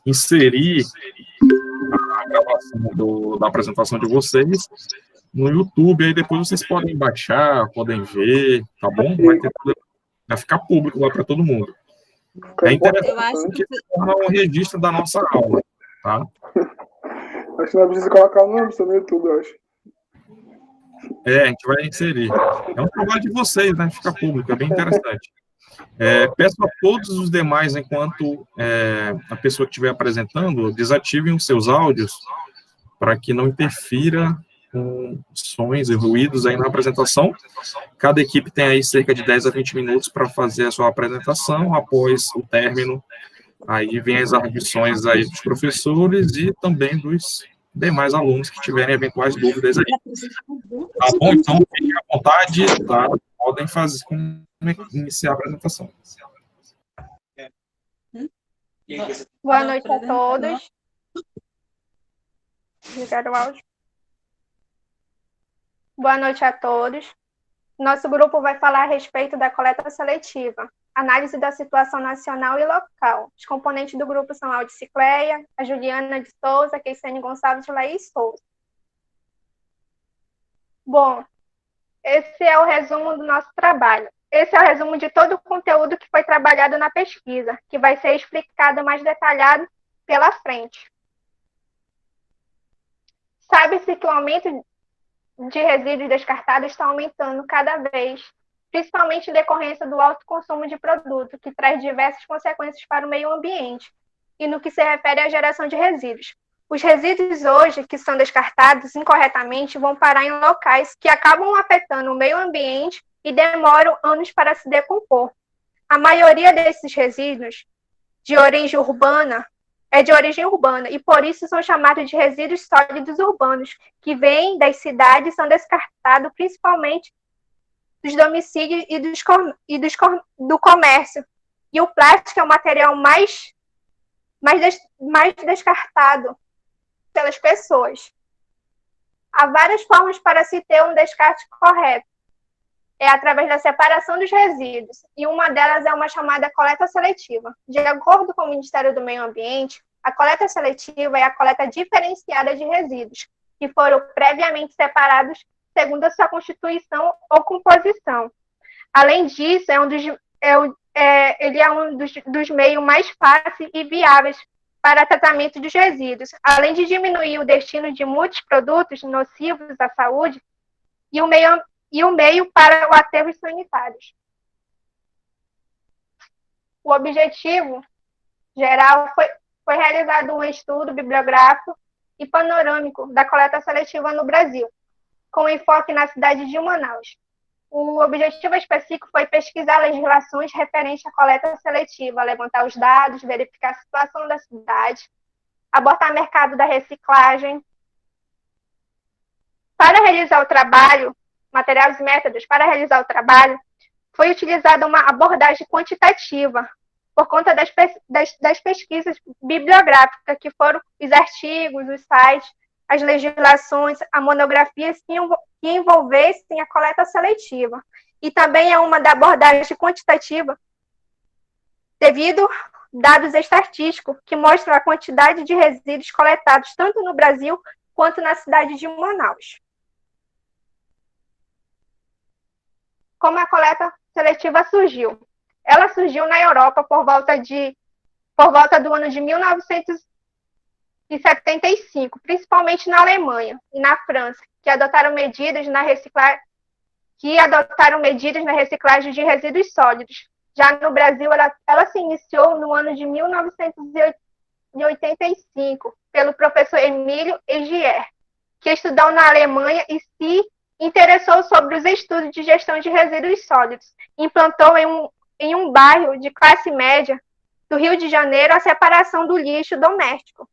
inserir a gravação da apresentação de vocês no YouTube, aí depois vocês podem baixar, podem ver, tá bom? Vai ficar público lá para todo mundo. É interessante que torna um registro da nossa aula, tá? Acho que não precisa colocar o nome no YouTube, eu acho. A gente vai inserir. É um trabalho de vocês, né? Fica público, é bem interessante. Peço a todos os demais, enquanto a pessoa que estiver apresentando, desativem os seus áudios para que não interfira com sons e ruídos aí na apresentação. Cada equipe tem aí cerca de 10 a 20 minutos para fazer a sua apresentação. Após o término, aí vem as arguições aí dos professores e também dos demais alunos que tiverem eventuais dúvidas aí. Tá bom? Então, fiquem à vontade, tá? Podem iniciar a apresentação. Boa noite a todos. Ligar o áudio. Boa noite a todos. Nosso grupo vai falar a respeito da coleta seletiva, análise da situação nacional e local. Os componentes do grupo são a Audicicleia, a Juliana de Souza, a Keisane Gonçalves e Laís Souza. Bom, esse é o resumo do nosso trabalho. Esse é o resumo de todo o conteúdo que foi trabalhado na pesquisa, que vai ser explicado mais detalhado pela frente. Sabe-se que o aumento de resíduos descartados está aumentando cada vez, principalmente em decorrência do alto consumo de produto, que traz diversas consequências para o meio ambiente, e no que se refere à geração de resíduos. Os resíduos hoje, que são descartados incorretamente, vão parar em locais que acabam afetando o meio ambiente e demoram anos para se decompor. A maioria desses resíduos é de origem urbana e por isso são chamados de resíduos sólidos urbanos, que vêm das cidades e são descartados principalmente dos domicílios e do comércio. E o plástico é o material mais descartado pelas pessoas. Há várias formas para se ter um descarte correto. É através da separação dos resíduos, e uma delas é uma chamada coleta seletiva. De acordo com o Ministério do Meio Ambiente, a coleta seletiva é a coleta diferenciada de resíduos, que foram previamente separados segundo a sua constituição ou composição. Além disso, ele é um dos meios mais fáceis e viáveis para tratamento dos resíduos, além de diminuir o destino de muitos produtos nocivos à saúde e o meio para o aterros sanitários. O objetivo geral foi realizado um estudo bibliográfico e panorâmico da coleta seletiva no Brasil, com enfoque na cidade de Manaus. O objetivo específico foi pesquisar legislações referentes à coleta seletiva, levantar os dados, verificar a situação da cidade, abordar o mercado da reciclagem. Para realizar o trabalho, materiais e métodos para realizar o trabalho, foi utilizada uma abordagem quantitativa, por conta das pesquisas bibliográficas, que foram os artigos, os sites, as legislações, a monografias que envolvessem a coleta seletiva. E também é uma da abordagem quantitativa, devido dados estatísticos que mostram a quantidade de resíduos coletados tanto no Brasil quanto na cidade de Manaus. Como a coleta seletiva surgiu? Ela surgiu na Europa por volta do ano de 1975, principalmente na Alemanha e na França, que adotaram medidas na reciclagem de resíduos sólidos. Já no Brasil, ela se iniciou no ano de 1985, pelo professor Emílio Egier, que estudou na Alemanha e se interessou sobre os estudos de gestão de resíduos sólidos. Implantou em um bairro de classe média do Rio de Janeiro a separação do lixo doméstico.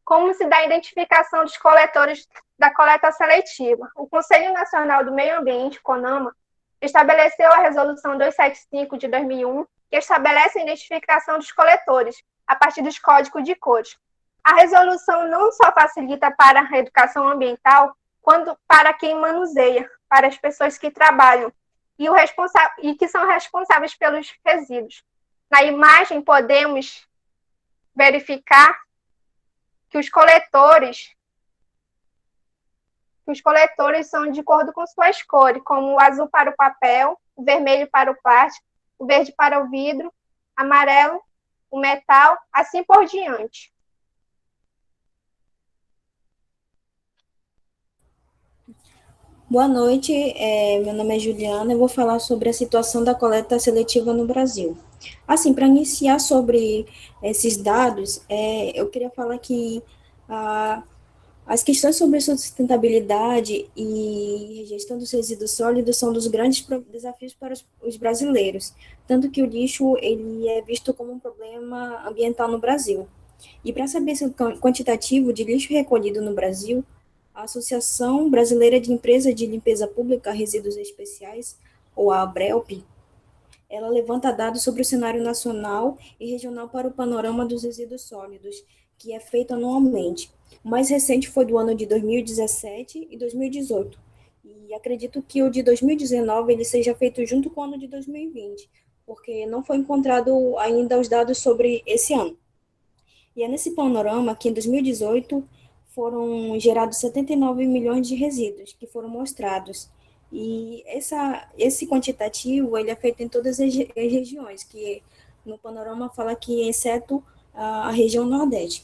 Como se dá a identificação dos coletores da coleta seletiva? O Conselho Nacional do Meio Ambiente, CONAMA, estabeleceu a Resolução 275 de 2001, que estabelece a identificação dos coletores a partir dos códigos de cores. A resolução não só facilita para a educação ambiental, quanto para quem manuseia, para as pessoas que trabalham e que são responsáveis pelos resíduos. Na imagem, podemos verificar que os coletores são de acordo com suas cores, como o azul para o papel, o vermelho para o plástico, o verde para o vidro, amarelo, o metal, assim por diante. Boa noite, meu nome é Juliana, eu vou falar sobre a situação da coleta seletiva no Brasil. Assim, para iniciar sobre esses dados, eu queria falar que as questões sobre sustentabilidade e gestão dos resíduos sólidos são dos grandes desafios para os brasileiros, tanto que o lixo ele é visto como um problema ambiental no Brasil. E para saber o quantitativo de lixo recolhido no Brasil, a Associação Brasileira de Empresas de Limpeza Pública Resíduos Especiais, ou a ABRELP, ela levanta dados sobre o cenário nacional e regional para o panorama dos resíduos sólidos, que é feito anualmente. O mais recente foi do ano de 2017 e 2018, e acredito que o de 2019 ele seja feito junto com o ano de 2020, porque não foi encontrado ainda os dados sobre esse ano. E é nesse panorama que, em 2018, foram gerados 79 milhões de resíduos que foram mostrados. E esse quantitativo ele é feito em todas as regiões, que no panorama fala que, exceto a região Nordeste.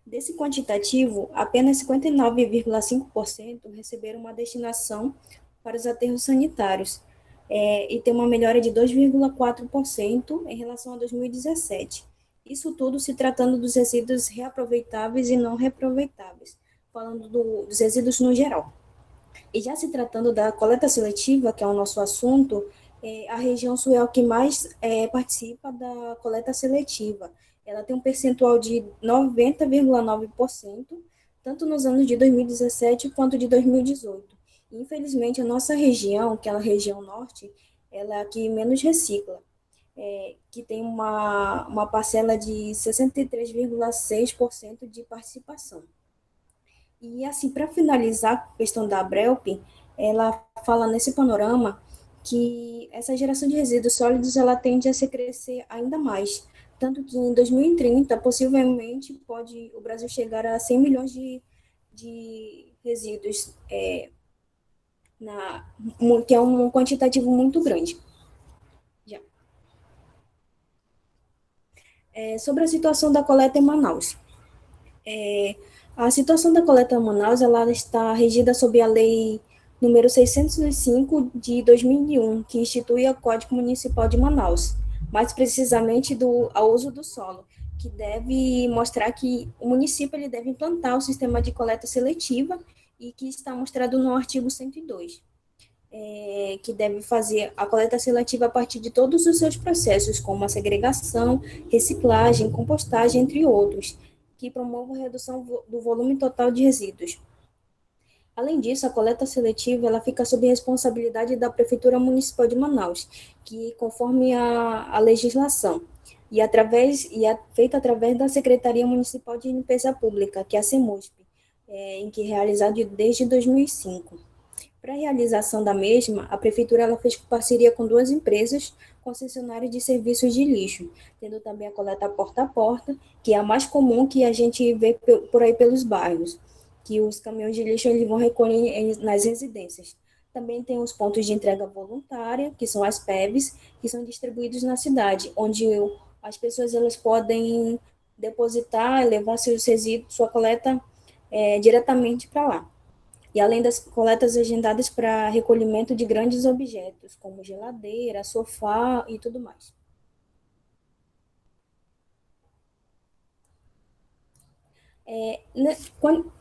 Desse quantitativo, apenas 59,5% receberam uma destinação para os aterros sanitários, e tem uma melhora de 2,4% em relação a 2017. Isso tudo se tratando dos resíduos reaproveitáveis e não reaproveitáveis, falando dos resíduos no geral. E já se tratando da coleta seletiva, que é o nosso assunto, a região sul é o que mais participa da coleta seletiva. Ela tem um percentual de 90,9%, tanto nos anos de 2017 quanto de 2018. Infelizmente, a nossa região, que é a região norte, ela é a que menos recicla, que tem uma parcela de 63,6% de participação. E, assim, para finalizar a questão da Abrelp, ela fala nesse panorama que essa geração de resíduos sólidos ela tende a se crescer ainda mais, tanto que em 2030, possivelmente, pode o Brasil chegar a 100 milhões de resíduos, que é um quantitativo muito grande. Já. Sobre a situação da coleta em Manaus. A situação da coleta em Manaus ela está regida sob a Lei número 605 de 2001, que institui o Código Municipal de Manaus, mais precisamente ao uso do solo, que deve mostrar que o município ele deve implantar o sistema de coleta seletiva e que está mostrado no artigo 102. Que deve fazer a coleta seletiva a partir de todos os seus processos, como a segregação, reciclagem, compostagem, entre outros, que promovam a redução do volume total de resíduos. Além disso, a coleta seletiva ela fica sob responsabilidade da Prefeitura Municipal de Manaus, que conforme a legislação, e é feita através da Secretaria Municipal de Limpeza Pública, que é a CEMUSP, em que é realizado desde 2005. Para a realização da mesma, a Prefeitura ela fez parceria com 2 empresas concessionárias de serviços de lixo, tendo também a coleta porta a porta, que é a mais comum que a gente vê por aí pelos bairros, que os caminhões de lixo eles vão recolher nas residências. Também tem os pontos de entrega voluntária, que são as PEVs, que são distribuídos na cidade, onde as pessoas elas podem depositar, levar seus resíduos, sua coleta diretamente para lá. E além das coletas agendadas para recolhimento de grandes objetos, como geladeira, sofá e tudo mais.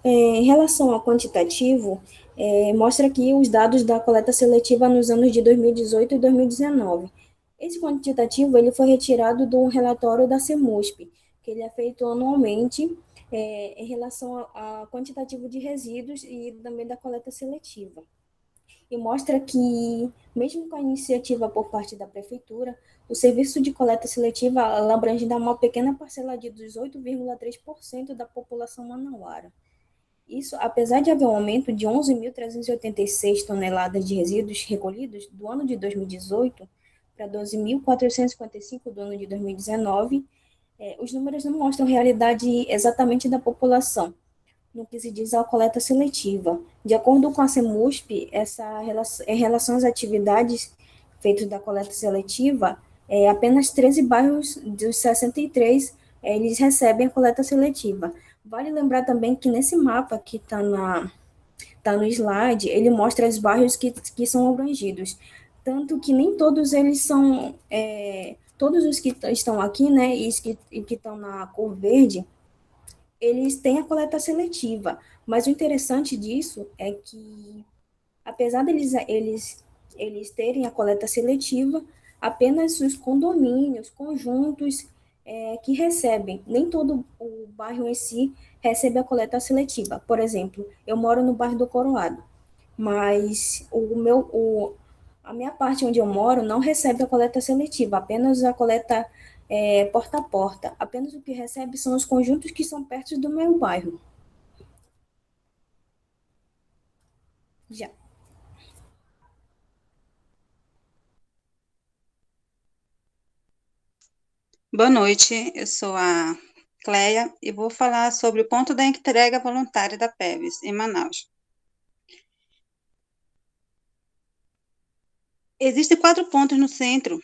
Em relação ao quantitativo, mostra aqui os dados da coleta seletiva nos anos de 2018 e 2019. Esse quantitativo ele foi retirado de um relatório da CEMUSP, que ele é feito anualmente em relação ao quantitativo de resíduos e também da coleta seletiva. E mostra que, mesmo com a iniciativa por parte da Prefeitura, o serviço de coleta seletiva abrange uma pequena parcela de 18,3% da população manauara. Isso, apesar de haver um aumento de 11.386 toneladas de resíduos recolhidos do ano de 2018 para 12.455 do ano de 2019. Os números não mostram a realidade exatamente da população, no que se diz à coleta seletiva. De acordo com a CEMUSP, em relação às atividades feitas da coleta seletiva, apenas 13 bairros dos 63 eles recebem a coleta seletiva. Vale lembrar também que nesse mapa que está no slide, ele mostra os bairros que são abrangidos. Tanto que nem todos eles são, todos os que estão aqui, né, e que estão na cor verde, eles têm a coleta seletiva. Mas o interessante disso é que, apesar eles terem a coleta seletiva, apenas os condomínios, conjuntos que recebem, nem todo o bairro em si recebe a coleta seletiva. Por exemplo, eu moro no bairro do Coroado, mas a minha parte onde eu moro não recebe a coleta seletiva, apenas a coleta porta a porta. Apenas o que recebe são os conjuntos que são perto do meu bairro. Já. Boa noite, eu sou a Cleia e vou falar sobre o ponto da entrega voluntária da PEVES em Manaus. Existem 4 pontos no centro,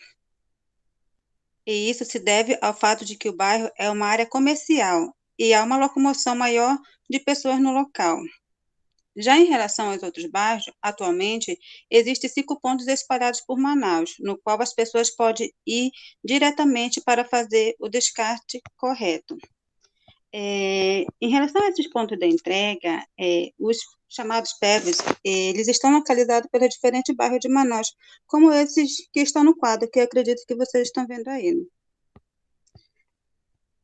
e isso se deve ao fato de que o bairro é uma área comercial e há uma locomoção maior de pessoas no local. Já em relação aos outros bairros, atualmente, existem 5 pontos espalhados por Manaus, no qual as pessoas podem ir diretamente para fazer o descarte correto. Em relação a esses pontos de entrega, os chamados PEVs, eles estão localizados pelos diferentes bairros de Manaus, como esses que estão no quadro, que eu acredito que vocês estão vendo aí.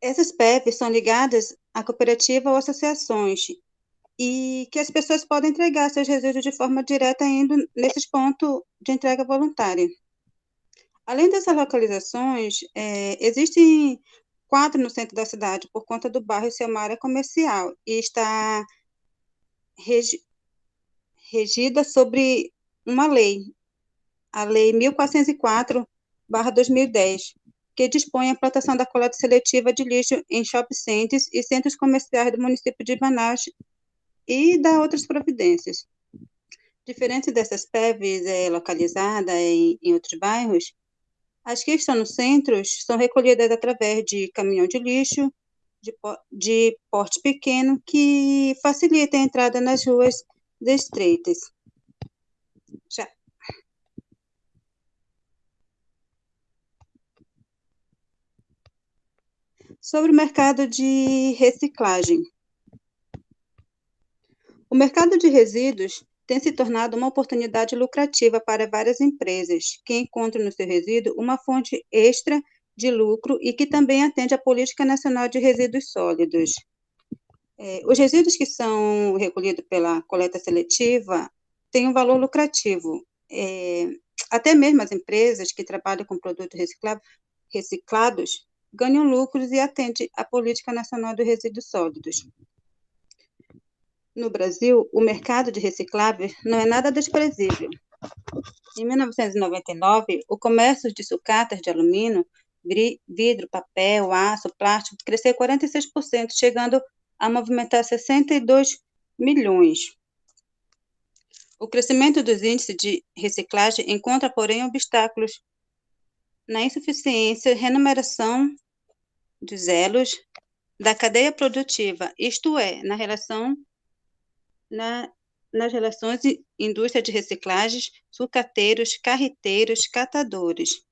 Essas PEVs são ligadas à cooperativa ou associações, e que as pessoas podem entregar seus resíduos de forma direta indo nesses pontos de entrega voluntária. Além dessas localizações, existem 4 no centro da cidade, por conta do bairro ser uma área comercial, e está regida sobre uma lei, a Lei 1404/2010, que dispõe a plantação da coleta seletiva de lixo em shopping centers e centros comerciais do município de Manaus, e dá outras providências. Diferente dessas PEVs localizadas em outros bairros, as que estão nos centros são recolhidas através de caminhão de lixo, de porte pequeno, que facilita a entrada nas ruas estreitas. Já. Sobre o mercado de reciclagem. O mercado de resíduos tem se tornado uma oportunidade lucrativa para várias empresas, que encontram no seu resíduo uma fonte extra de lucro e que também atende à Política Nacional de Resíduos Sólidos. Os resíduos que são recolhidos pela coleta seletiva têm um valor lucrativo. Até mesmo as empresas que trabalham com produtos reciclados ganham lucros e atendem à Política Nacional de Resíduos Sólidos. No Brasil, o mercado de recicláveis não é nada desprezível. Em 1999, o comércio de sucatas de alumínio, vidro, papel, aço, plástico cresceu 46%, chegando a movimentar 62 milhões. O crescimento dos índices de reciclagem encontra, porém, obstáculos na insuficiência, remuneração dos elos da cadeia produtiva, isto é, nas relações indústria de reciclagem, sucateiros, carreteiros, catadores.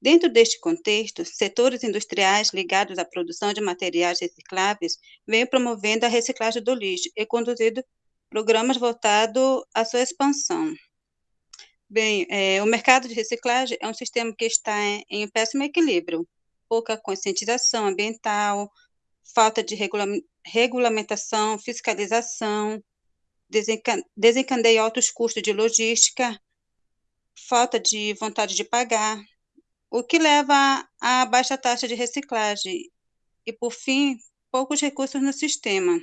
Dentro deste contexto, setores industriais ligados à produção de materiais recicláveis vêm promovendo a reciclagem do lixo e conduzindo programas voltados à sua expansão. Bem, o mercado de reciclagem é um sistema que está em péssimo equilíbrio, pouca conscientização ambiental, falta de regulamentação, fiscalização, desencadeia altos custos de logística, falta de vontade de pagar, o que leva a baixa taxa de reciclagem e, por fim, poucos recursos no sistema.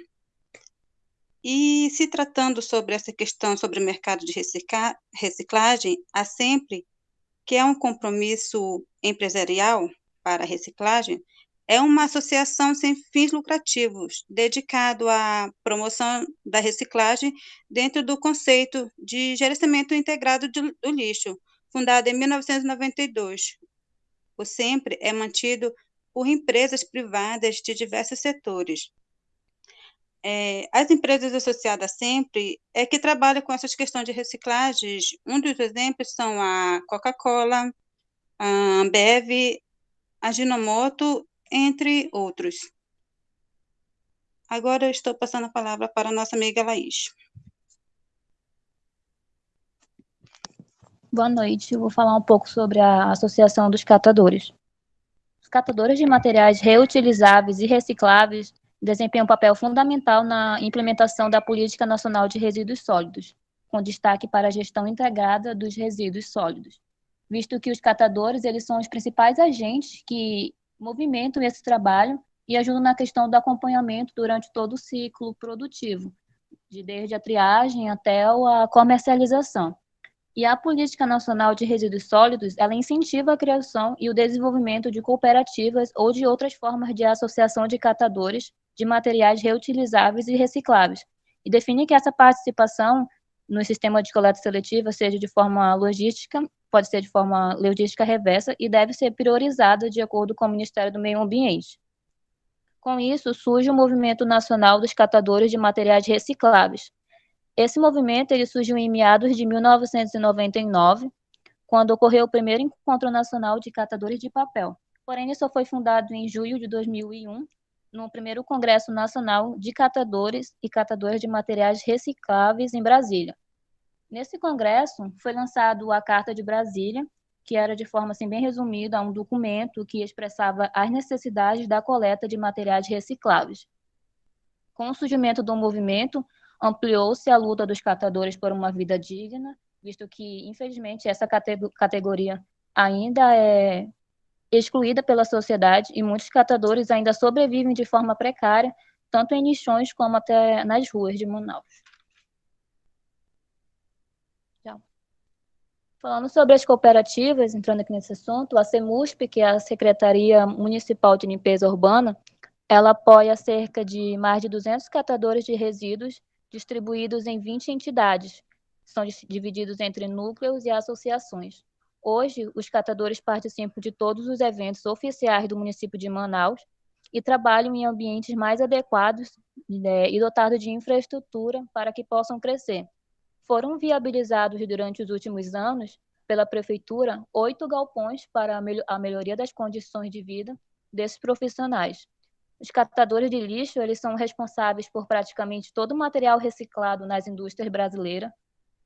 E se tratando sobre essa questão sobre o mercado de reciclagem, há sempre que é um compromisso empresarial para a reciclagem, é uma associação sem fins lucrativos, dedicado à promoção da reciclagem dentro do conceito de gerenciamento integrado do lixo, fundado em 1992. O SEMPRE é mantido por empresas privadas de diversos setores. As empresas associadas à SEMPRE é que trabalham com essas questões de reciclagens. Um dos exemplos são a Coca-Cola, a Ambev, a Ginomoto, entre outros. Agora eu estou passando a palavra para a nossa amiga Laís. Boa noite, eu vou falar um pouco sobre a Associação dos Catadores. Os catadores de materiais reutilizáveis e recicláveis desempenham um papel fundamental na implementação da Política Nacional de Resíduos Sólidos, com destaque para a gestão integrada dos resíduos sólidos, visto que os catadores eles são os principais agentes que movimentam esse trabalho e ajudam na questão do acompanhamento durante todo o ciclo produtivo, desde a triagem até a comercialização. E a Política Nacional de Resíduos Sólidos, ela incentiva a criação e o desenvolvimento de cooperativas ou de outras formas de associação de catadores de materiais reutilizáveis e recicláveis, e define que essa participação no sistema de coleta seletiva seja de forma logística, pode ser de forma logística reversa e deve ser priorizada de acordo com o Ministério do Meio Ambiente. Com isso, surge o Movimento Nacional dos Catadores de Materiais Recicláveis. Esse movimento ele surgiu em meados de 1999, quando ocorreu o primeiro Encontro Nacional de Catadores de Papel. Porém, ele só foi fundado em julho de 2001, no primeiro Congresso Nacional de Catadores e Catadoras de Materiais Recicláveis em Brasília. Nesse congresso, foi lançado a Carta de Brasília, que era, de forma assim, bem resumida, um documento que expressava as necessidades da coleta de materiais recicláveis. Com o surgimento do movimento, ampliou-se a luta dos catadores por uma vida digna, visto que, infelizmente, essa categoria ainda é excluída pela sociedade e muitos catadores ainda sobrevivem de forma precária, tanto em lixões como até nas ruas de Manaus. Falando sobre as cooperativas, entrando aqui nesse assunto, a CEMUSP, que é a Secretaria Municipal de Limpeza Urbana, ela apoia cerca de mais de 200 catadores de resíduos distribuídos em 20 entidades, são divididos entre núcleos e associações. Hoje, os catadores participam de todos os eventos oficiais do município de Manaus e trabalham em ambientes mais adequados e dotados de infraestrutura para que possam crescer. Foram viabilizados durante os últimos anos, pela Prefeitura, 8 galpões para a melhoria das condições de vida desses profissionais. Os catadores de lixo eles são responsáveis por praticamente todo o material reciclado nas indústrias brasileiras,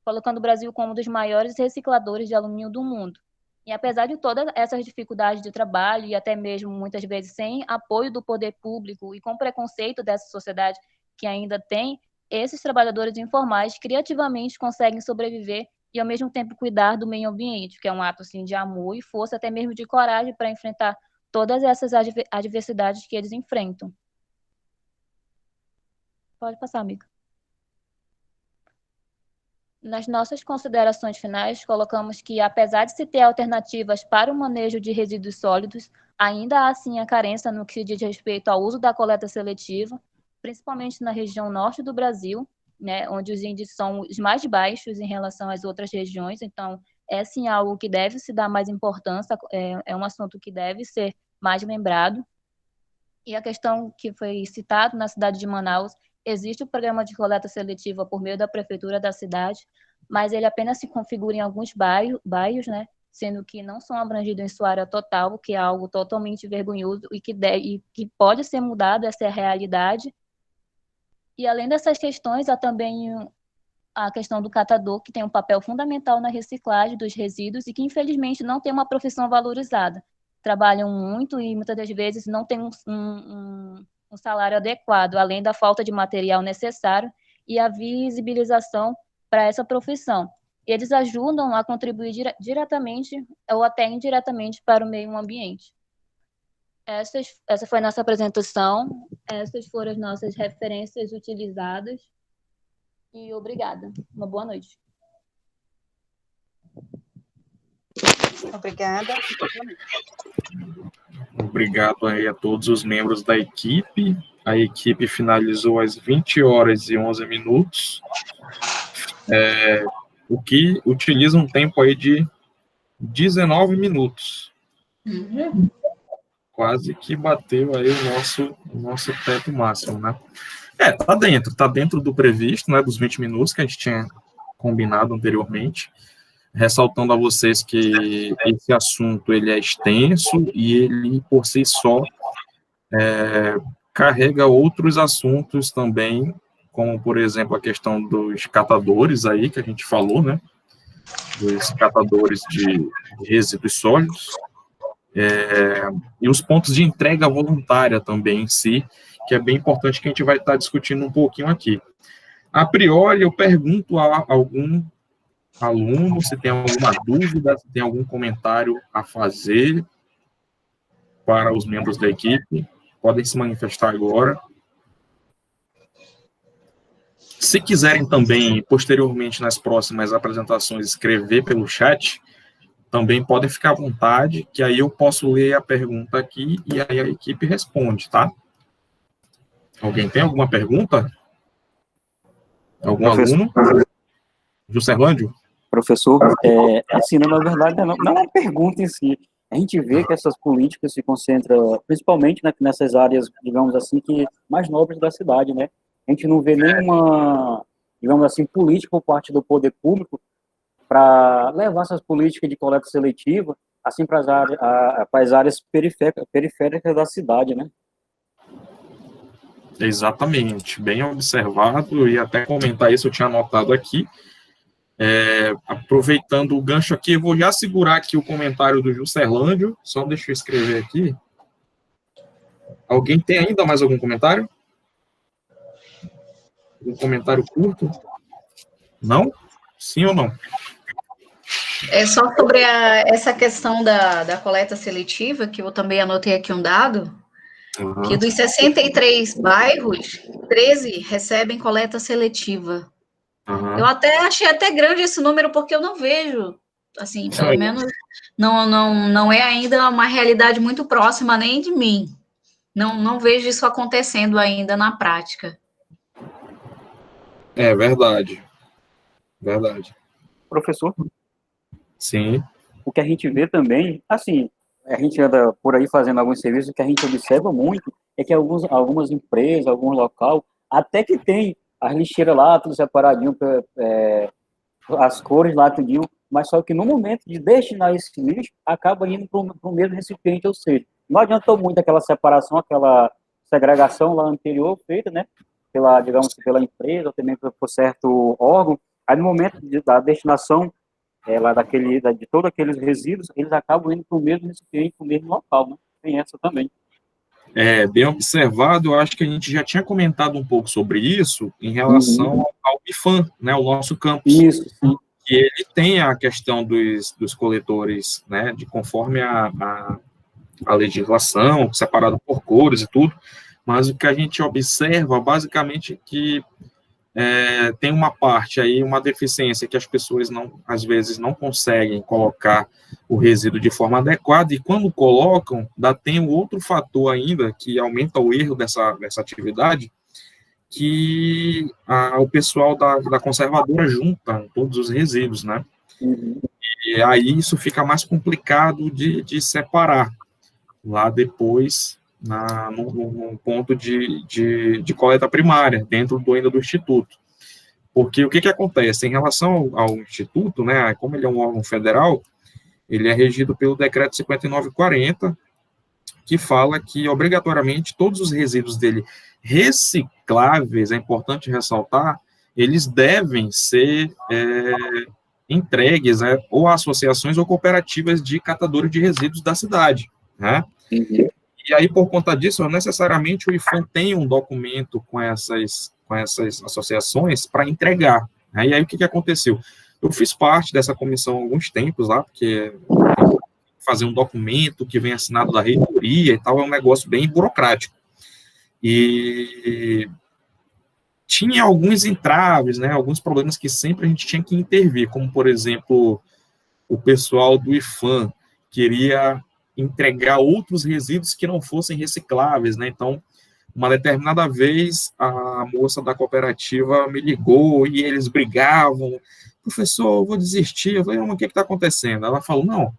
colocando o Brasil como um dos maiores recicladores de alumínio do mundo. E apesar de todas essas dificuldades de trabalho e até mesmo muitas vezes sem apoio do poder público e com preconceito dessa sociedade que ainda tem, esses trabalhadores informais criativamente conseguem sobreviver e ao mesmo tempo cuidar do meio ambiente, que é um ato assim, de amor e força, até mesmo de coragem para enfrentar todas essas adversidades que eles enfrentam. Pode passar, amiga. Nas nossas considerações finais, colocamos que, apesar de se ter alternativas para o manejo de resíduos sólidos, ainda há sim a carência no que se diz respeito ao uso da coleta seletiva, principalmente na região norte do Brasil, né, onde os índices são os mais baixos em relação às outras regiões. Então, é sim algo que deve se dar mais importância, é um assunto que deve ser mais lembrado. E a questão que foi citado na cidade de Manaus, existe o programa de coleta seletiva por meio da prefeitura da cidade, mas ele apenas se configura em alguns bairros, né, sendo que não são abrangidos em sua área total, o que é algo totalmente vergonhoso e que pode ser mudado, essa é a realidade. E além dessas questões, há também a questão do catador, que tem um papel fundamental na reciclagem dos resíduos e que, infelizmente, não tem uma profissão valorizada. Trabalham muito e, muitas das vezes, não tem um salário adequado, além da falta de material necessário e a visibilização para essa profissão. Eles ajudam a contribuir diretamente ou até indiretamente para o meio ambiente. Essa foi a nossa apresentação, essas foram as nossas referências utilizadas e obrigada. Uma boa noite. Obrigada. Obrigado aí a todos os membros da equipe. A equipe finalizou às 20h11, o que utiliza um tempo aí de 19 minutos. Quase que bateu aí o nosso teto máximo, né? Tá dentro do previsto, né, dos 20 minutos que a gente tinha combinado anteriormente, ressaltando a vocês que esse assunto, ele é extenso e ele, por si só, carrega outros assuntos também, como, por exemplo, a questão dos catadores aí, que a gente falou, né, dos catadores de resíduos sólidos, e os pontos de entrega voluntária também em si, que é bem importante, que a gente vai estar discutindo um pouquinho aqui. A priori, eu pergunto a algum aluno se tem alguma dúvida, se tem algum comentário a fazer para os membros da equipe. Podem se manifestar agora. Se quiserem também, posteriormente, nas próximas apresentações, escrever pelo chat, também podem ficar à vontade, que aí eu posso ler a pergunta aqui e aí a equipe responde, tá? Alguém tem alguma pergunta? Algum aluno? Juscelândio? Professor, assim, na verdade, não é uma pergunta em si. A gente vê que essas políticas se concentram principalmente nessas áreas, digamos assim, que mais nobres da cidade, né? A gente não vê nenhuma, digamos assim, política por parte do poder público para levar essas políticas de coleta seletiva, assim, para as áreas periféricas da cidade, né? Exatamente, bem observado, e até comentar isso eu tinha anotado aqui. Aproveitando o gancho aqui, eu vou já segurar aqui o comentário do Juscelândio, só deixa eu escrever aqui. Alguém tem ainda mais algum comentário? Um comentário curto? Não? Sim ou não? É só sobre essa questão da coleta seletiva, que eu também anotei aqui um dado, que dos 63 bairros, 13 recebem coleta seletiva. Eu até achei até grande esse número, porque eu não vejo, assim, pelo menos não é ainda uma realidade muito próxima nem de mim. Não vejo isso acontecendo ainda na prática. É verdade. Verdade. Professor? Sim. O que a gente vê também, assim, a gente anda por aí fazendo alguns serviços, o que a gente observa muito é que algumas empresas, algum local, até que tem as lixeiras lá, tudo separadinho, as cores lá, tudinho, mas só que no momento de destinar esse lixo, acaba indo para o mesmo recipiente, ou seja, não adiantou muito aquela separação, aquela segregação lá anterior feita, né, digamos que pela empresa, ou também por certo órgão, aí no momento da destinação de todos aqueles resíduos, eles acabam indo para o mesmo recipiente, para o mesmo local, né, tem essa também. Bem observado, eu acho que a gente já tinha comentado um pouco sobre isso em relação ao IFAM, né, o nosso campus. Isso, sim. Que ele tem a questão dos coletores, né, de conforme a legislação, separado por cores e tudo, mas o que a gente observa, basicamente, é que tem uma parte aí, uma deficiência que as pessoas às vezes não conseguem colocar o resíduo de forma adequada, e quando colocam, tem um outro fator ainda que aumenta o erro dessa atividade, que o pessoal da conservadora junta todos os resíduos, né? E aí isso fica mais complicado de separar lá depois, no ponto de coleta primária, dentro ainda do Instituto. Porque o que acontece? Em relação ao Instituto, né, como ele é um órgão federal, ele é regido pelo Decreto 5940, que fala que, obrigatoriamente, todos os resíduos dele recicláveis, é importante ressaltar, eles devem ser entregues ou a associações ou cooperativas de catadores de resíduos da cidade, né? E aí, por conta disso, necessariamente o IFAM tem um documento com essas associações para entregar, né? E aí, o que aconteceu? Eu fiz parte dessa comissão há alguns tempos lá, porque fazer um documento que vem assinado da reitoria e tal, é um negócio bem burocrático. E tinha alguns entraves, né, alguns problemas que sempre a gente tinha que intervir, como, por exemplo, o pessoal do IFAM, queria entregar outros resíduos que não fossem recicláveis, né? Então, uma determinada vez, a moça da cooperativa me ligou e eles brigavam. Professor, eu vou desistir. Eu falei, mas o que está acontecendo? Ela falou, não,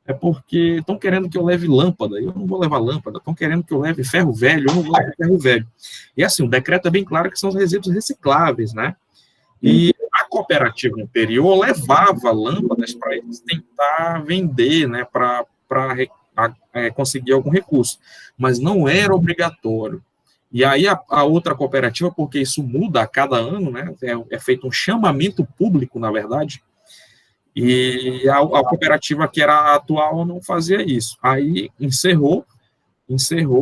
é porque estão querendo que eu leve lâmpada, eu não vou levar lâmpada. Estão querendo que eu leve ferro velho, eu não vou levar ferro velho. E assim, o decreto é bem claro que são os resíduos recicláveis, né? E a cooperativa anterior levava lâmpadas para eles tentar vender, né, para conseguir algum recurso, mas não era obrigatório. E aí a outra cooperativa, porque isso muda a cada ano, né, é feito um chamamento público, na verdade, e a cooperativa que era a atual não fazia isso. Aí encerrou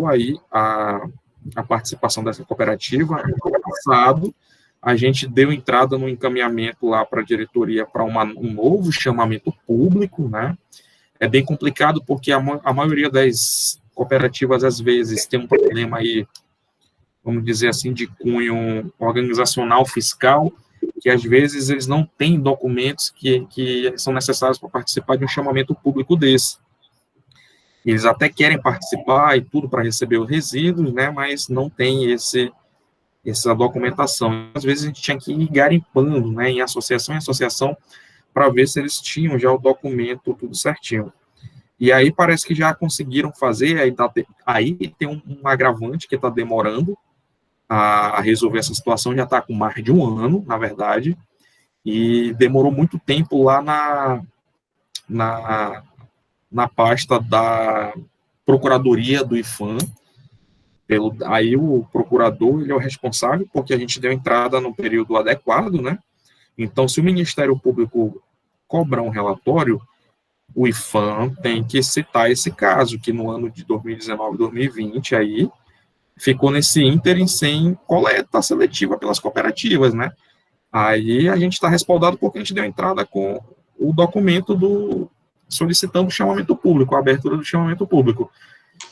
aí a participação dessa cooperativa. No passado, a gente deu entrada no encaminhamento lá para a diretoria para um novo chamamento público, né? É bem complicado porque a maioria das cooperativas, às vezes, tem um problema aí, vamos dizer assim, de cunho organizacional, fiscal, que às vezes eles não têm documentos que são necessários para participar de um chamamento público desse. Eles até querem participar e tudo para receber os resíduos, né? Mas não tem essa documentação. Às vezes a gente tinha que ir garimpando, né, em associação em associação, para ver se eles tinham já o documento tudo certinho. E aí parece que já conseguiram fazer, aí tem um agravante que está demorando a resolver essa situação, já está com mais de um ano, na verdade, e demorou muito tempo lá na pasta da Procuradoria do IPHAN. Aí o procurador, ele é o responsável, porque a gente deu entrada no período adequado, né? Então, se o Ministério Público cobrar um relatório, o IPHAN tem que citar esse caso, que no ano de 2019, 2020, aí, ficou nesse ínterim sem coleta seletiva pelas cooperativas, né? Aí a gente está respaldado porque a gente deu entrada com o documento solicitando o chamamento público, a abertura do chamamento público.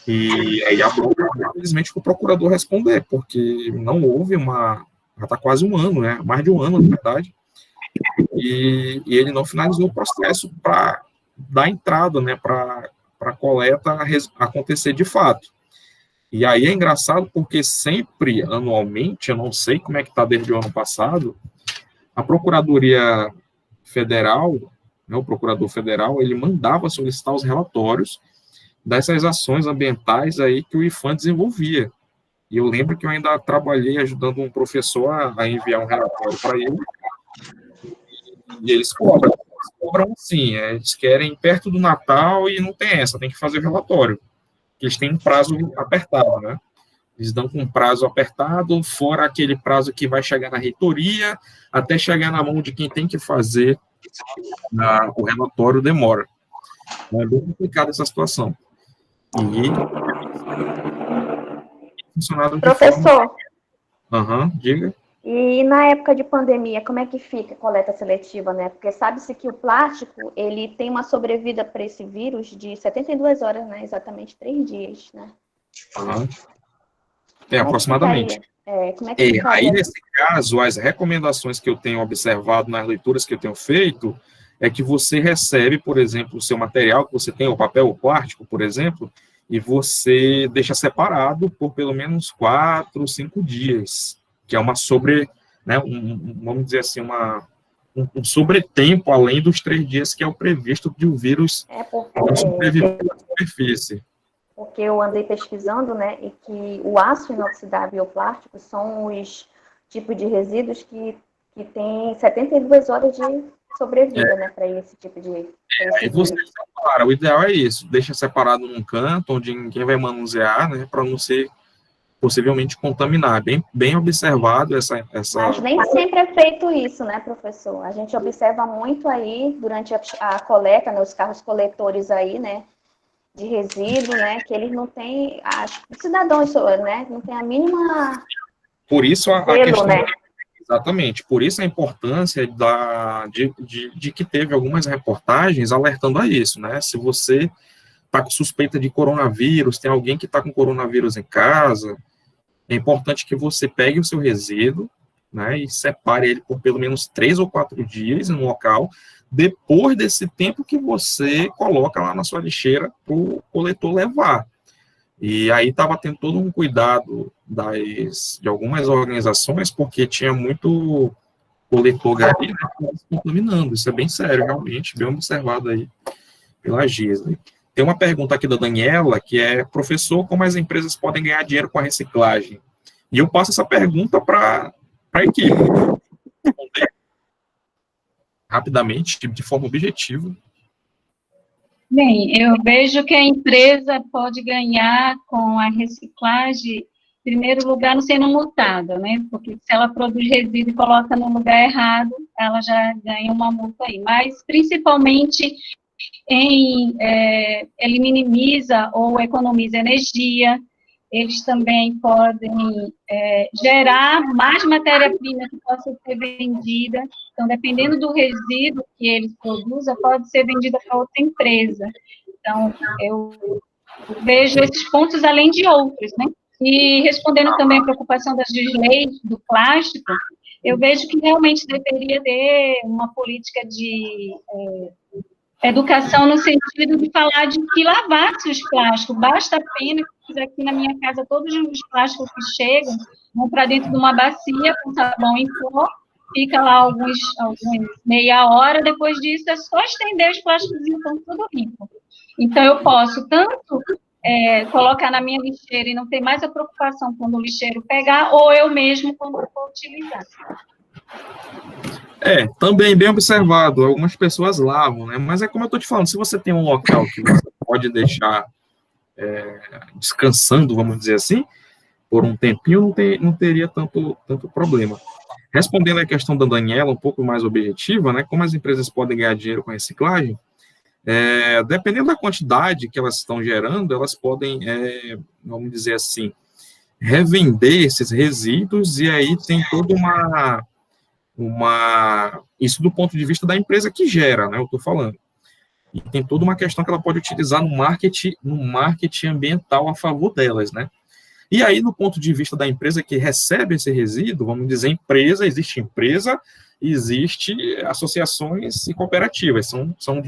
E aí a bronca, infelizmente, o procurador responder, porque não houve já está quase um ano, né? Mais de um ano, na verdade, e ele não finalizou o processo para dar entrada, né? Para a coleta acontecer de fato. E aí é engraçado porque sempre, anualmente, eu não sei como é que está desde o ano passado, a Procuradoria Federal, né, o Procurador Federal, ele mandava solicitar os relatórios dessas ações ambientais aí que o IPHAN desenvolvia. E eu lembro que eu ainda trabalhei ajudando um professor a enviar um relatório para ele, e eles cobram assim, eles querem perto do Natal e não tem essa, tem que fazer o relatório. Eles têm um prazo apertado, né? Eles dão com um prazo apertado, fora aquele prazo que vai chegar na reitoria, até chegar na mão de quem tem que fazer o relatório, demora. É bem complicada essa situação. E funcionado de Professor, diga. e na época de pandemia, como é que fica a coleta seletiva, né? Porque sabe-se que o plástico, ele tem uma sobrevida para esse vírus de 72 horas, né? Exatamente 3 dias, né? Aproximadamente. Como é que ficaria? Aí, nesse caso, as recomendações que eu tenho observado nas leituras que eu tenho feito é que você recebe, por exemplo, o seu material, que você tem, o papel, o plástico, por exemplo, e você deixa separado por pelo menos 4, 5 dias, que é uma né, vamos dizer assim, um sobretempo além dos 3 dias que é o previsto de o vírus sobreviver na superfície. Porque eu andei pesquisando, né, e que o aço inoxidável e o plástico são os tipos de resíduos que tem 72 horas de sobrevida, né, para esse tipo de... Aí você separa, o ideal é isso, deixa separado num canto, onde ninguém vai manusear, né, para não ser possivelmente contaminar. Bem observado essa... Mas nem sempre é feito isso, né, professor? A gente observa muito aí, durante a coleta, né, os carros coletores aí, né, de resíduo, né, que eles não têm, os cidadãos, né, não tem a mínima... Por isso a questão... né? Exatamente, por isso a importância de que teve algumas reportagens alertando a isso, né? Se você está com suspeita de coronavírus, tem alguém que está com coronavírus em casa, é importante que você pegue o seu resíduo, né, e separe ele por pelo menos 3 ou 4 dias no local, depois desse tempo que você coloca lá na sua lixeira para o coletor levar. E aí estava tendo todo um cuidado de algumas organizações, porque tinha muito coletor garimpo se contaminando. Isso é bem sério, realmente, bem observado aí pela Gisele. Tem uma pergunta aqui da Daniela, que é: professor, como as empresas podem ganhar dinheiro com a reciclagem? E eu passo essa pergunta para a equipe responder rapidamente, de forma objetiva. Bem, eu vejo que a empresa pode ganhar com a reciclagem, em primeiro lugar, não sendo multada, né? Porque se ela produz resíduo e coloca no lugar errado, ela já ganha uma multa aí. Mas, principalmente, ele minimiza ou economiza energia. Eles também podem gerar mais matéria-prima que possa ser vendida. Então, dependendo do resíduo que eles produzem, pode ser vendida para outra empresa. Então, eu vejo esses pontos além de outros, né? E respondendo também a preocupação das leis do plástico, eu vejo que realmente deveria ter uma política de educação no sentido de falar de que lavasse os plásticos. Basta apenas, aqui na minha casa, todos os plásticos que chegam vão para dentro de uma bacia com sabão em pó, fica lá alguns meia hora, depois disso é só estender os plásticos e estão tudo limpo. Então, eu posso tanto colocar na minha lixeira e não ter mais a preocupação quando o lixeiro pegar, ou eu mesmo quando for utilizar. Também bem observado, algumas pessoas lavam, né? Mas é como eu estou te falando, se você tem um local que você pode deixar descansando, vamos dizer assim, por um tempinho, não teria tanto problema. Respondendo à questão da Daniela, um pouco mais objetiva, né? Como as empresas podem ganhar dinheiro com a reciclagem, dependendo da quantidade que elas estão gerando, elas podem, vamos dizer assim, revender esses resíduos, e aí tem toda isso do ponto de vista da empresa que gera, né, eu estou falando. E tem toda uma questão que ela pode utilizar no marketing ambiental a favor delas, né. E aí, no ponto de vista da empresa que recebe esse resíduo, vamos dizer, existe associações e cooperativas, são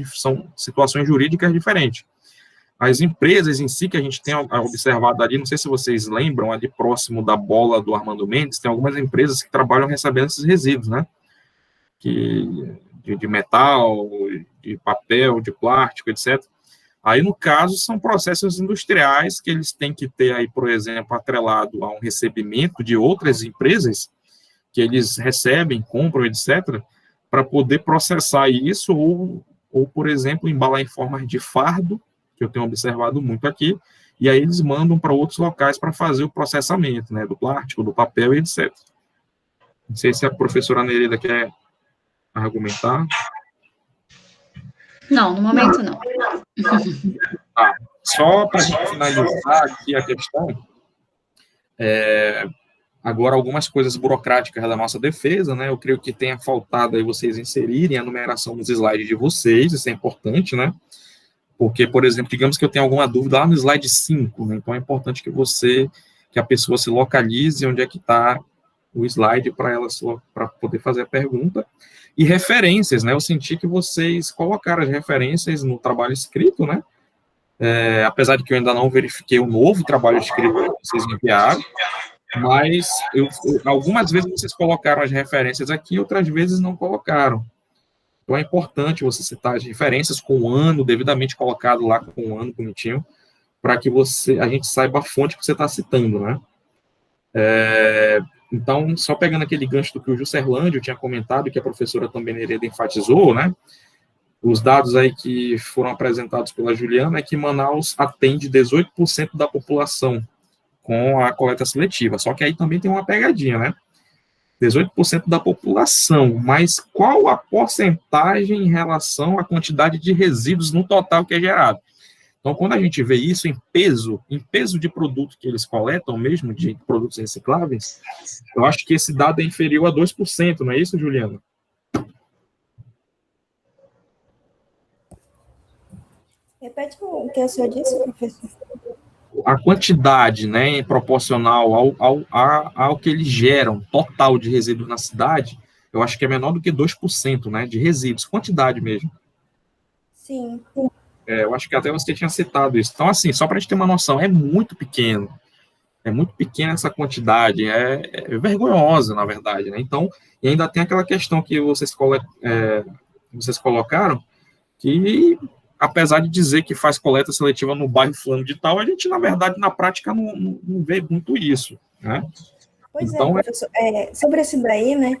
situações jurídicas diferentes. As empresas em si, que a gente tem observado ali, não sei se vocês lembram, ali próximo da bola do Armando Mendes, tem algumas empresas que trabalham recebendo esses resíduos, né? De metal, de papel, de plástico, etc. Aí, no caso, são processos industriais que eles têm que ter aí, por exemplo, atrelado a um recebimento de outras empresas, que eles recebem, compram, etc., para poder processar isso, ou, por exemplo, embalar em forma de fardo, que eu tenho observado muito aqui, e aí eles mandam para outros locais para fazer o processamento, né, do plástico, do papel e etc. Não sei se a professora Nereida quer argumentar. Não, no momento não. Só para a gente finalizar aqui a questão, agora algumas coisas burocráticas da nossa defesa, né, eu creio que tenha faltado aí vocês inserirem a numeração nos slides de vocês, isso é importante, né, porque, por exemplo, digamos que eu tenha alguma dúvida lá no slide 5, né? Então é importante que a pessoa se localize onde é que está o slide para poder fazer a pergunta. E referências, né? Eu senti que vocês colocaram as referências no trabalho escrito, né? Apesar de que eu ainda não verifiquei o novo trabalho escrito que vocês enviaram, mas algumas vezes vocês colocaram as referências aqui, outras vezes não colocaram. Então, é importante você citar as referências com o ano, devidamente colocado lá com o ano bonitinho, para que a gente saiba a fonte que você está citando, né? Então, só pegando aquele gancho do que o Juscelândio tinha comentado, que a professora também Nereida enfatizou, né? Os dados aí que foram apresentados pela Juliana é que Manaus atende 18% da população com a coleta seletiva, só que aí também tem uma pegadinha, né? 18% da população, mas qual a porcentagem em relação à quantidade de resíduos no total que é gerado? Então, quando a gente vê isso em peso de produto que eles coletam mesmo, de produtos recicláveis, eu acho que esse dado é inferior a 2%, não é isso, Juliana? Repete o que a senhora disse, professor. a quantidade, né, proporcional ao que eles geram, total de resíduos na cidade, eu acho que é menor do que 2%, né, de resíduos, quantidade mesmo. Sim. Eu acho que até você tinha citado isso. Então, assim, só para a gente ter uma noção, é muito pequeno. É muito pequena essa quantidade, é vergonhosa, na verdade, né? Então, e ainda tem aquela questão que vocês colocaram, que, apesar de dizer que faz coleta seletiva no bairro fulano de tal, a gente, na verdade, na prática, não vê muito isso, né? Pois então, professor, sobre esse daí, né,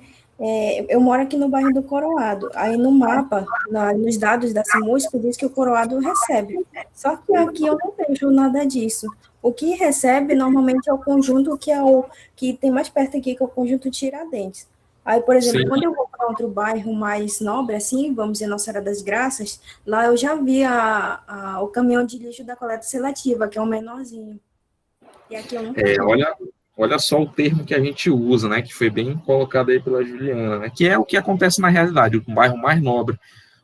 eu moro aqui no bairro do Coroado, aí no mapa, nos dados da Simusp, diz que o Coroado recebe, só que aqui eu não vejo nada disso. O que recebe, normalmente, é o conjunto que tem mais perto aqui, que é o conjunto Tiradentes. Aí, por exemplo, sim. quando eu vou para outro bairro mais nobre, assim, vamos dizer, Nossa Senhora das Graças, lá eu já vi o caminhão de lixo da coleta seletiva, que é um menorzinho. E aqui eu não vejo. Olha só o termo que a gente usa, né, que foi bem colocado aí pela Juliana, né, que é o que acontece na realidade, um bairro mais nobre,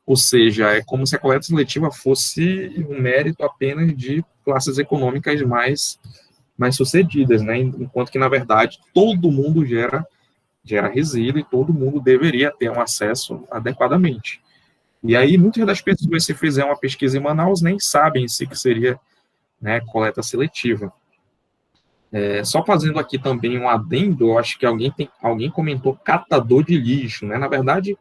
ou seja, é como se a coleta seletiva fosse um mérito apenas de classes econômicas mais sucedidas, né, enquanto que, na verdade, todo mundo gera resíduo e todo mundo deveria ter um acesso adequadamente. E aí, muitas das pessoas, se fizer uma pesquisa em Manaus, nem sabem se que seria, né, coleta seletiva. Só fazendo aqui também um adendo, eu acho que alguém comentou catador de lixo, né? Na verdade,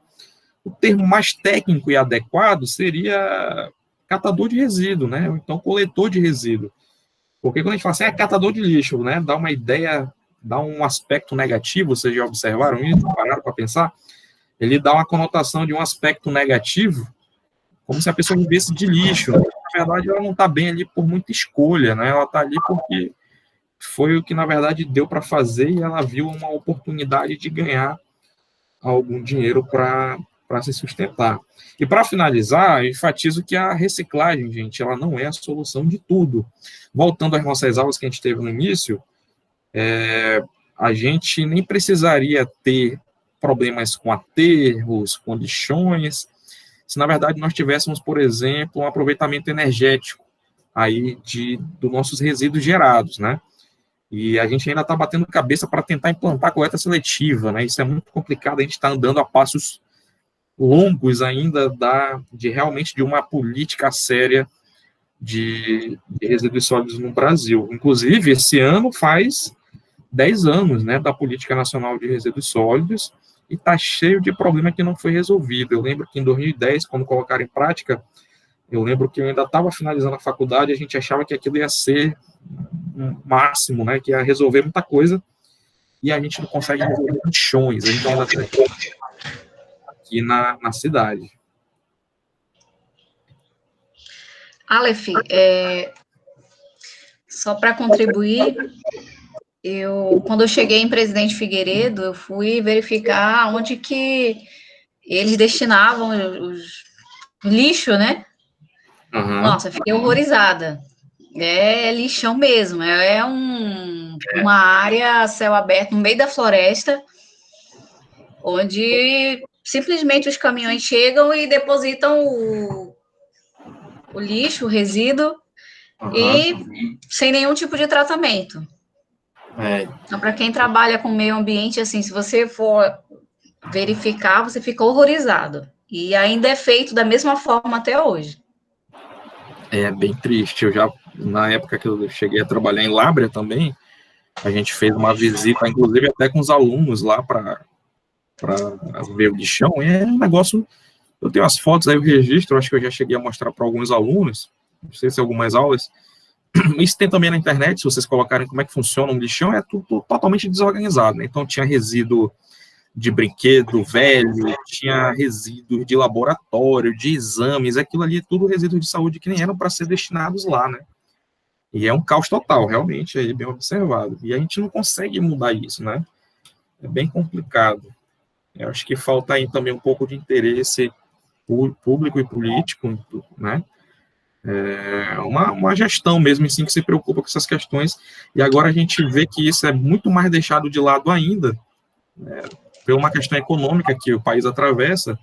o termo mais técnico e adequado seria catador de resíduo, né? Ou então coletor de resíduo. Porque quando a gente fala assim, catador de lixo, né? Dá uma ideia, dá um aspecto negativo, vocês já observaram isso? Pararam para pensar? Ele dá uma conotação de um aspecto negativo, como se a pessoa vivesse de lixo. Na verdade, ela não está bem ali por muita escolha, né? Ela está ali porque foi o que, na verdade, deu para fazer e ela viu uma oportunidade de ganhar algum dinheiro para se sustentar. E, para finalizar, eu enfatizo que a reciclagem, gente, ela não é a solução de tudo. Voltando às nossas aulas que a gente teve no início, a gente nem precisaria ter problemas com aterros, com lixões, se, na verdade, nós tivéssemos, por exemplo, um aproveitamento energético aí dos nossos resíduos gerados, né? E a gente ainda está batendo cabeça para tentar implantar a coleta seletiva, né? Isso é muito complicado, a gente está andando a passos longos ainda realmente de uma política séria de resíduos sólidos no Brasil. Inclusive, esse ano faz 10 anos, né, da Política Nacional de Resíduos Sólidos e está cheio de problema que não foi resolvido. Eu lembro que em 2010, quando colocaram em prática, eu lembro que eu ainda estava finalizando a faculdade, a gente achava que aquilo ia ser um máximo, né, que ia resolver muita coisa, e a gente não consegue resolver lixões, a gente ainda tem aqui na cidade. Aleph, só para contribuir, quando eu cheguei em Presidente Figueiredo, eu fui verificar onde que eles destinavam os lixo, né? Uhum. Nossa, eu fiquei horrorizada. É lixão mesmo, uma área a céu aberto no meio da floresta, onde simplesmente os caminhões chegam e depositam o lixo, o resíduo, e sem nenhum tipo de tratamento. Então, para quem trabalha com meio ambiente, assim, se você for verificar, você fica horrorizado. E ainda é feito da mesma forma até hoje. É bem triste. Na época que eu cheguei a trabalhar em Lábrea também, a gente fez uma visita, inclusive até com os alunos lá para ver o lixão, e é um negócio, eu tenho as fotos aí, o registro, acho que eu já cheguei a mostrar para alguns alunos, não sei se algumas aulas, isso tem também na internet, se vocês colocarem como é que funciona um lixão, é tudo totalmente desorganizado, né? Então tinha resíduo de brinquedo velho, tinha resíduos de laboratório, de exames, aquilo ali, tudo resíduos de saúde que nem eram para ser destinados lá, né? E é um caos total, realmente, aí bem observado. E a gente não consegue mudar isso, né? É bem complicado. Eu acho que falta aí também um pouco de interesse público e político, né? Uma gestão mesmo, assim, que se preocupa com essas questões. E agora a gente vê que isso é muito mais deixado de lado ainda, né? Por uma questão econômica que o país atravessa,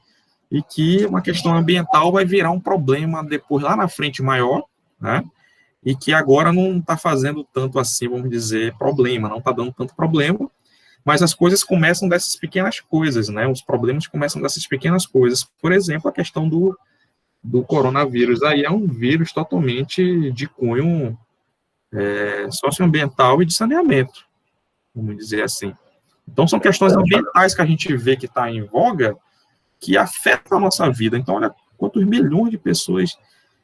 e que uma questão ambiental vai virar um problema depois, lá na frente, maior, né? e que agora não está fazendo tanto assim, vamos dizer, problema, não está dando tanto problema, mas as coisas começam dessas pequenas coisas, né? Os problemas começam dessas pequenas coisas. Por exemplo, a questão do coronavírus. Aí é um vírus totalmente de cunho socioambiental e de saneamento, vamos dizer assim. Então, são questões ambientais que a gente vê que está em voga, que afetam a nossa vida. Então, olha quantos milhões de pessoas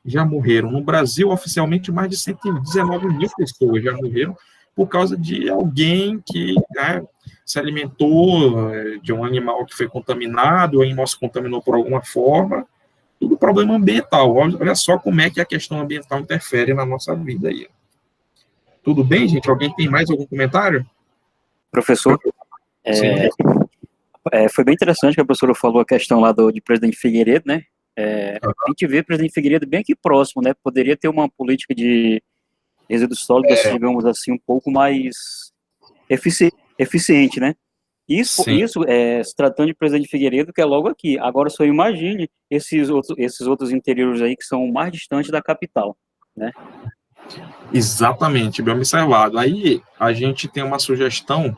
já morreram. No Brasil, oficialmente, mais de 119 mil pessoas já morreram por causa de alguém que se alimentou de um animal que foi contaminado, o animal se contaminou por alguma forma. Tudo problema ambiental. Olha só como é que a questão ambiental interfere na nossa vida aí. Tudo bem, gente? Alguém tem mais algum comentário? Professor, foi bem interessante que a professora falou a questão lá de presidente Figueiredo, né? A gente vê o presidente Figueiredo bem aqui próximo, né? Poderia ter uma política de resíduos sólidos, digamos assim, um pouco mais eficiente, né? Isso se tratando de presidente Figueiredo, que é logo aqui. Agora, só imagine esses outros interiores aí que são mais distantes da capital, né? Exatamente, bem observado. Aí, a gente tem uma sugestão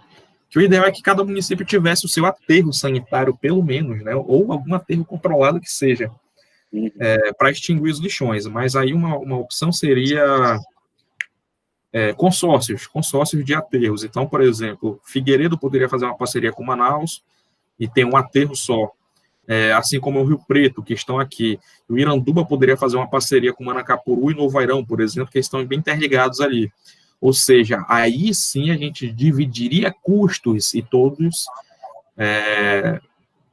que o ideal é que cada município tivesse o seu aterro sanitário, pelo menos, né? Ou algum aterro controlado que seja, para extinguir os lixões. Mas aí uma opção seria consórcios de aterros. Então, por exemplo, Figueiredo poderia fazer uma parceria com Manaus e ter um aterro só, assim como o Rio Preto, que estão aqui. O Iranduba poderia fazer uma parceria com Manacapuru e Novo Airão, por exemplo, que estão bem interligados ali. Ou seja, aí sim a gente dividiria custos e todos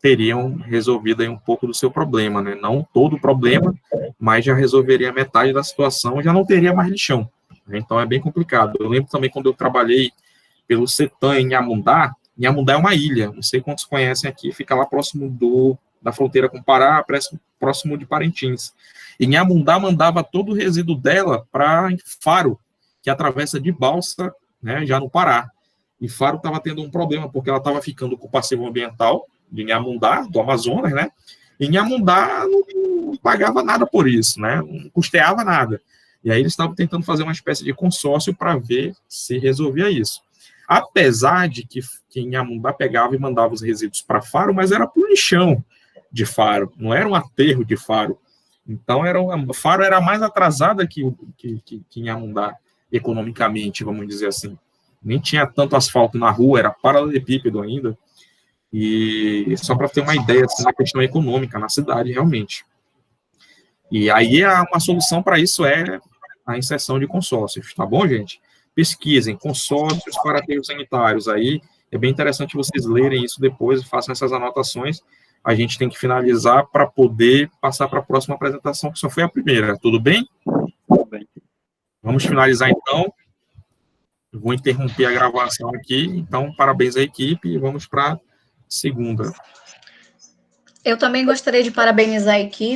teriam resolvido aí um pouco do seu problema, né? Não todo o problema, mas já resolveria metade da situação, já não teria mais lixão. Então é bem complicado. Eu lembro também quando eu trabalhei pelo CETAM em Inhamundá. Inhamundá é uma ilha, não sei quantos conhecem aqui, fica lá próximo da fronteira com o Pará, próximo de Parintins. E Inhamundá mandava todo o resíduo dela para Faro, que atravessa de balsa, né, já no Pará. E Faro estava tendo um problema, porque ela estava ficando com o passivo ambiental de Inhamundá, do Amazonas, né? E Inhamundá não pagava nada por isso, né? Não custeava nada. E aí eles estavam tentando fazer uma espécie de consórcio para ver se resolvia isso. Apesar de que Inhamundá pegava e mandava os resíduos para Faro, mas era por lixão de Faro, não era um aterro de Faro. Então, Faro era mais atrasada que Inhamundá, economicamente, vamos dizer assim. Nem tinha tanto asfalto na rua, era paralelepípedo ainda. E só para ter uma ideia assim, da questão econômica na cidade, realmente. E aí uma solução para isso é a inserção de consórcios, tá bom, gente? Pesquisem consórcios para aterros sanitários. Aí é bem interessante vocês lerem isso depois e façam essas anotações. A gente tem que finalizar para poder passar para a próxima apresentação, que só foi a primeira. Tudo bem? Tudo bem. Vamos finalizar, então. Eu vou interromper a gravação aqui. Então, parabéns à equipe e vamos para a segunda. Eu também gostaria de parabenizar a equipe.